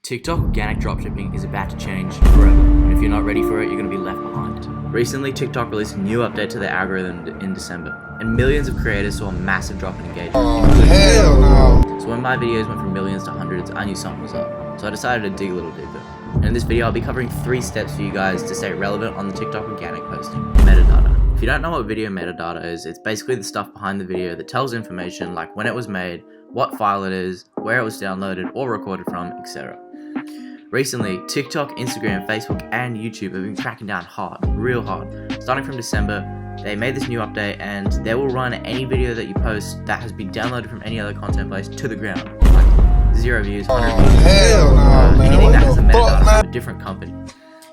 TikTok organic dropshipping is about to change forever, and if you're not ready for it, you're going to be left behind. Recently, TikTok released a new update to their algorithm in December, and millions of creators saw a massive drop in engagement. Oh, hell no! So when my videos went from millions to hundreds, I knew something was up, so I decided to dig a little deeper. And in this video, I'll be covering 3 steps for you guys to stay relevant on the TikTok organic posting. Metadata. If you don't know what video metadata is, it's basically the stuff behind the video that tells information like when it was made, what file it is, where it was downloaded or recorded from, etc. Recently, TikTok, Instagram, Facebook, and YouTube have been cracking down hard, real hard. Starting from December, they made this new update and they will run any video that you post that has been downloaded from any other content place to the ground. Like 0 views, 100 views. Hell no, man. Anything that has a What the metadata fuck, from a different company.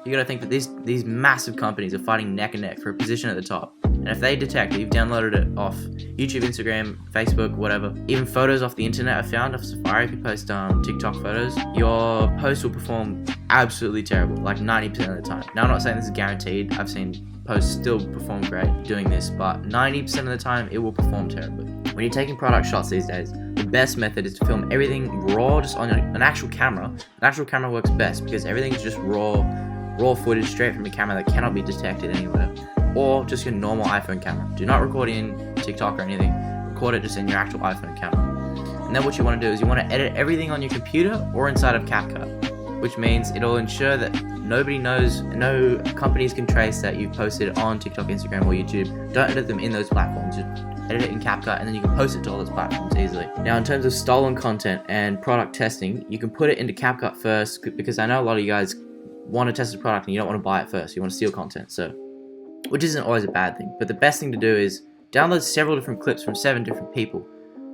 You gotta think that these massive companies are fighting neck and neck for a position at the top. And if they detect that you've downloaded it off YouTube, Instagram, Facebook, whatever, even photos off the internet I found off Safari, if you post TikTok photos, your post will perform absolutely terrible, like 90% of the time. Now I'm not saying this is guaranteed, I've seen posts still perform great doing this, but 90% of the time it will perform terribly. When you're taking product shots these days, the best method is to film everything raw, just on an actual camera. An actual camera works best because everything's just raw footage straight from a camera that cannot be detected anywhere. Or just your normal iPhone camera. Do not record in TikTok or anything. Record it just in your actual iPhone camera. And then what you want to do is you want to edit everything on your computer or inside of CapCut, which means it'll ensure that nobody knows, no companies can trace that you've posted on TikTok, Instagram, or YouTube. Don't edit them in those platforms. Just edit it in CapCut and then you can post it to all those platforms easily. Now in terms of stolen content and product testing, you can put it into CapCut first because I know a lot of you guys want to test a product and you don't want to buy it first. You want to steal content, which isn't always a bad thing. But the best thing to do is download several different clips from 7 different people.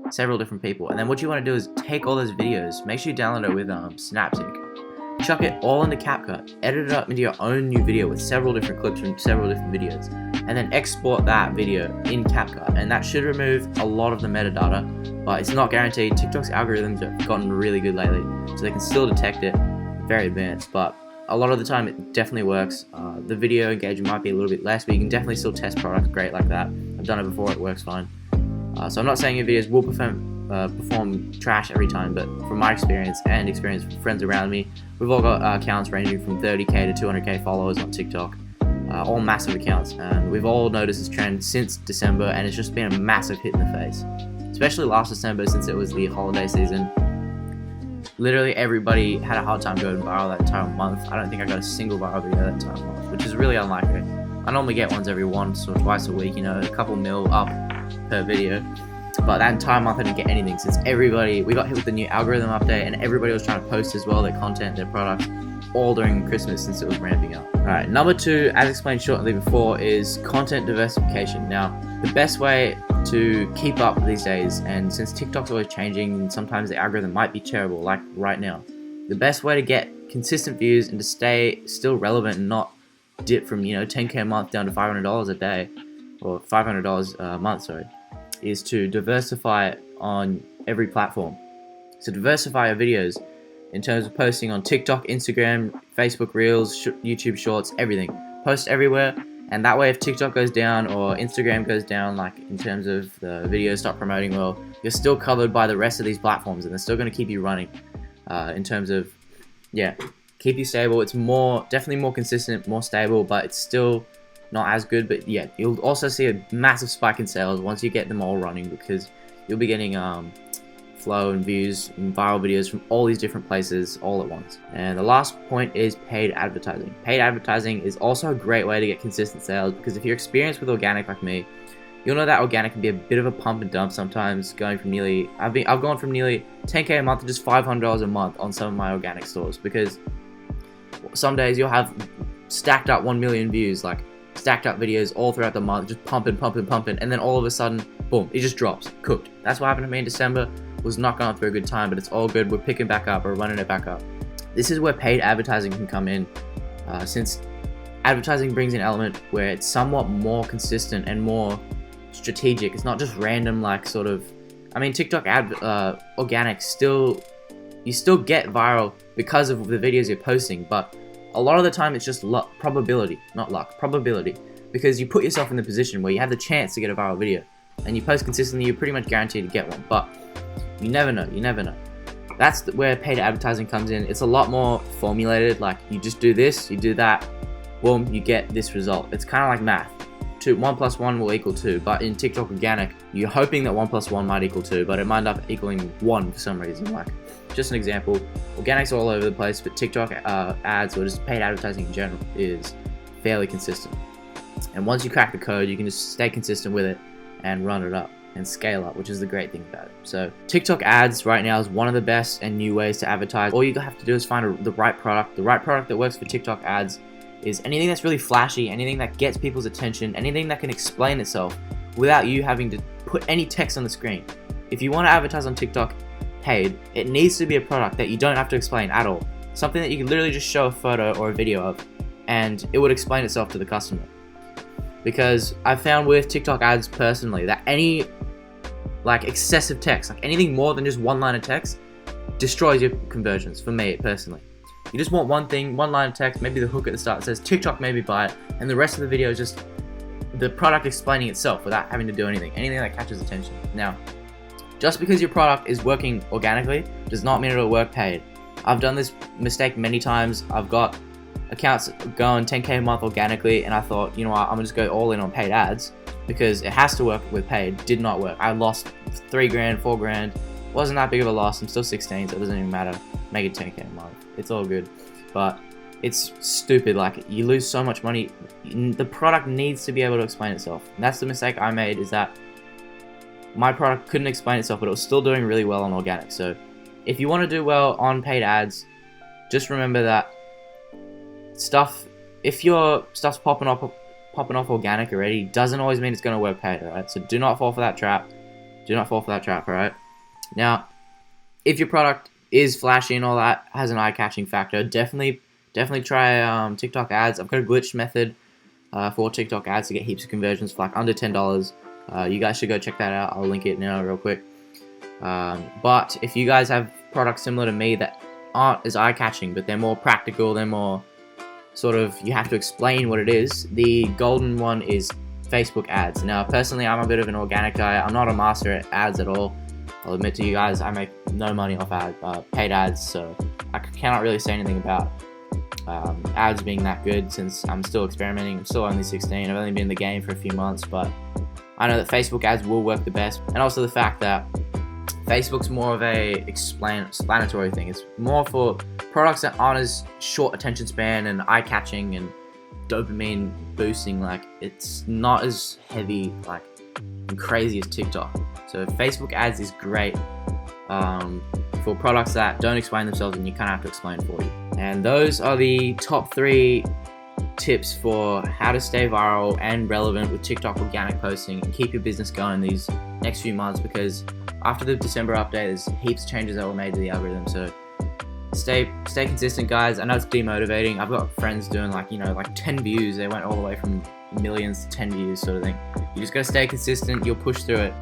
And then what you want to do is take all those videos, make sure you download it with Snapseed. Chuck it all into CapCut, edit it up into your own new video with several different clips from several different videos, and then export that video in CapCut. And that should remove a lot of the metadata, but it's not guaranteed. TikTok's algorithms have gotten really good lately, so they can still detect it, very advanced, but a lot of the time it definitely works. The video engagement might be a little bit less, but you can definitely still test products great like that. I've done it before, it works fine. So I'm not saying your videos will perform trash every time, but from my experience and experience with friends around me, we've all got accounts ranging from 30k to 200k followers on TikTok, all massive accounts, and we've all noticed this trend since December, and it's just been a massive hit in the face, especially last December since it was the holiday season. Literally everybody had a hard time going viral that entire month. I don't think I got a single viral video that entire month, which is really unlikely. I normally get ones every once or twice a week, a couple mil up per video. But that entire month I didn't get anything since we got hit with the new algorithm update and everybody was trying to post as well, their content, their products, all during Christmas since it was ramping up. Alright, number 2, as explained shortly before, is content diversification. Now, the best way to keep up these days, and since TikTok's always changing and sometimes the algorithm might be terrible, like right now, the best way to get consistent views and to stay still relevant and not dip from 10k a month down to $500 a day, or $500 a month, is to diversify on every platform. So diversify your videos in terms of posting on TikTok, Instagram, Facebook Reels, YouTube Shorts, everything. Post everywhere. And that way if TikTok goes down or Instagram goes down, like in terms of the videos stop promoting well, you're still covered by the rest of these platforms and they're still going to keep you running in terms of, keep you stable. It's definitely more consistent, more stable, but it's still not as good. But yeah, you'll also see a massive spike in sales once you get them all running because you'll be getting flow and views and viral videos from all these different places all at once. And the last point is paid advertising. Paid advertising is also a great way to get consistent sales because if you're experienced with organic like me, you'll know that organic can be a bit of a pump and dump sometimes, going from I've gone from nearly 10k a month to just $500 a month on some of my organic stores because some days you'll have stacked up 1 million views, like stacked up videos all throughout the month, just pumping, and then all of a sudden, boom, it just drops, cooked. That's what happened to me in December. Was not going through a good time, but it's all good. We're picking back up, we're running it back up. This is where paid advertising can come in, since advertising brings an element where it's somewhat more consistent and more strategic. It's not just random, TikTok organic you still get viral because of the videos you're posting, but a lot of the time it's just probability, not luck, probability, because you put yourself in the position where you have the chance to get a viral video and you post consistently, you're pretty much guaranteed to get one, but you never know. That's where paid advertising comes in. It's a lot more formulated. Like, you just do this, you do that, boom, you get this result. It's kind of like math. 1 + 1 will equal 2, but in TikTok organic, you're hoping that 1 + 1 might equal 2, but it might end up equaling 1 for some reason. Like, just an example, organic's all over the place, but TikTok ads, or just paid advertising in general, is fairly consistent. And once you crack the code, you can just stay consistent with it and run it up and scale up, which is the great thing about it. So TikTok ads right now is one of the best and new ways to advertise. All you have to do is find the right product. The right product that works for TikTok ads is anything that's really flashy, anything that gets people's attention, anything that can explain itself without you having to put any text on the screen. If you want to advertise on TikTok paid, it needs to be a product that you don't have to explain at all. Something that you can literally just show a photo or a video of, and it would explain itself to the customer. Because I found with TikTok ads personally that any excessive text, like anything more than just one line of text, destroys your conversions, for me personally. You just want one thing, one line of text, maybe the hook at the start that says TikTok maybe buy it, and the rest of the video is just the product explaining itself without having to do anything that catches attention. Now, just because your product is working organically does not mean it'll work paid. I've done this mistake many times. I've got accounts going 10K a month organically, and I thought, you know what, I'm gonna just go all in on paid ads because it has to work with paid. Did not work. I lost $3,000, $4,000. Wasn't that big of a loss. I'm still 16, so it doesn't even matter. Make it 10K a month. It's all good. But it's stupid. Like, you lose so much money. The product needs to be able to explain itself. And that's the mistake I made, is that my product couldn't explain itself, but it was still doing really well on organic. So if you want to do well on paid ads, just remember that if your stuff's popping off organic already, doesn't always mean it's going to work paid, alright? So do not fall for that trap. Do not fall for that trap, alright? Now, if your product is flashy and all that, has an eye-catching factor, definitely try TikTok ads. I've got a glitch method for TikTok ads to get heaps of conversions for like under $10. You guys should go check that out. I'll link it now real quick. But if you guys have products similar to me that aren't as eye-catching, but they're more practical, they're more sort of, you have to explain what it is, the golden one is Facebook ads. Now, personally, I'm a bit of an organic guy. I'm not a master at ads at all. I'll admit to you guys, I make no money off paid ads, so I cannot really say anything about ads being that good since I'm still experimenting. I'm still only 16. I've only been in the game for a few months, but I know that Facebook ads will work the best. And also the fact that Facebook's more of a explanatory thing. It's more for products that aren't as short attention span and eye-catching and dopamine boosting. Like, it's not as heavy and crazy as TikTok. So Facebook ads is great for products that don't explain themselves and you kind of have to explain for you. And those are the top 3 tips for how to stay viral and relevant with TikTok organic posting and keep your business going these next few months, because after the December update, there's heaps of changes that were made to the algorithm. So stay consistent, guys. I know it's demotivating. I've got friends doing 10 views. They went all the way from millions to 10 views sort of thing. You just gotta stay consistent. You'll push through it.